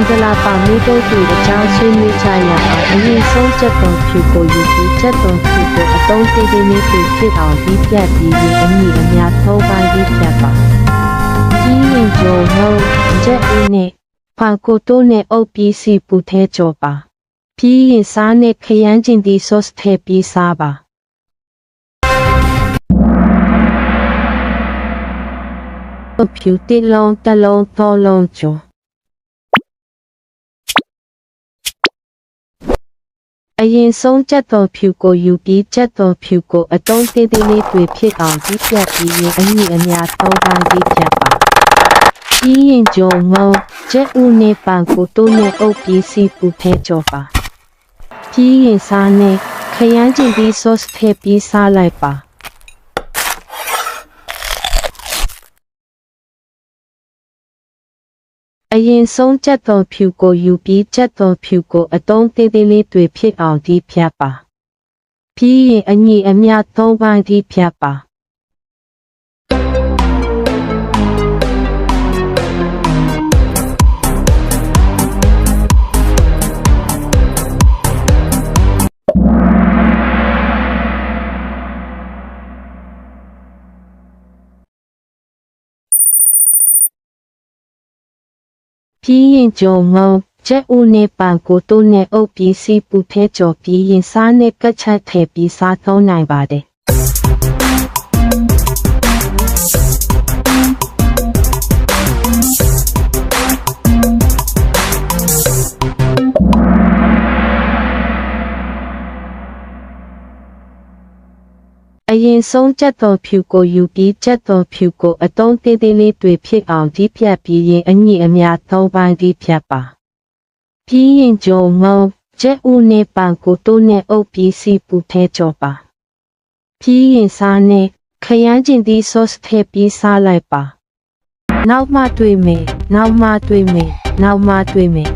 င်္ဂလာပါမိတို့တွေအကြောင်းဆွေးနွေးကြရအောင်အရင်ဆုံးချက်တော်ဖြူကိုယူပြီးချက်တော်ဖြူကိုအသုံးသေးသေးလေးတွေဖြစ်အောင်ပြီးပြတ်ပြီးရင်အညီအများသုံးပိုင်းပြီးဖြတ်ပါပြီးရင်ကြုံလို့ချက်ဦးနဲ့ဖာကိုတိုးနဲ့အုပ်ပြီးစီပူထဲကြော်ပါပြီးရင်စားနဲ့ခရမ်းကျင်သည့် sauce ထည့်ပြီးစားပါဖြူတစ်လုံးတစ်လုံးသုံးလုံးကျော်အရင်ဆုံးချက်တော်ဖြူကိုယူပြီးချက်တော်ဖြူကိုအတုံးသေးသေးလေးတွေဖြစ်အောင်ပြီးပြတ်ပြီးရင်အညီအများသုံးပိုင်းပြီးဖြတ်ပါပြီးရင်ကြုံငုံချက်ဦးနဲ့ပန်ကိုတိုးနဲ့အုပ်ပြီးစီပူထဲကြော်ပါပြီးရင်စားနဲ့ခရမ်းကျင်သည့် sauce ထည့်ပြီးစားလိုက်ပါအရင်ဆုံးချက်တော်ဖြူကိုယူပြီးချက်တော်ဖြူကိုအတုံးသေးသေးလေးတွေဖြစ်အောင်ဒီဖြတ်ပါပြီးရင်အညီအမျှသုံးပိုင်းဒီဖြတ်ပါပြီးရင်ကြုံငုံချက်ဦးနဲ့ပန်ကိုတိုးနဲ့အုပ်ပြီးစီပူထဲကြော်ပြီးရင်စားနဲ့ကတ်ချက်ထည့်ပြီးစားသုံးနိုင်ပါတယ်အရင်ဆုံးချက်တော်ဖြူကိုယူပြီးချက်တော်ဖြူကိုအတုံးသေးသေးလေးတွေဖြစ်အောင်ဒီဖြတ်ပြီးရင်အညီအများသုံးပိုင်းဒီဖြတ်ပါပြီးရင်ကြုံငုံချက်ဦးနဲ့ပန်ကိုတိုးနဲ့အုပ်ပြီးစီပူထဲကြော်ပါပြီးရင်စားနဲ့ခရမ်းကျင်သည့် sauce ထည့်ပြီးစားလိုက်ပါနောက်မှတွေ့မယ်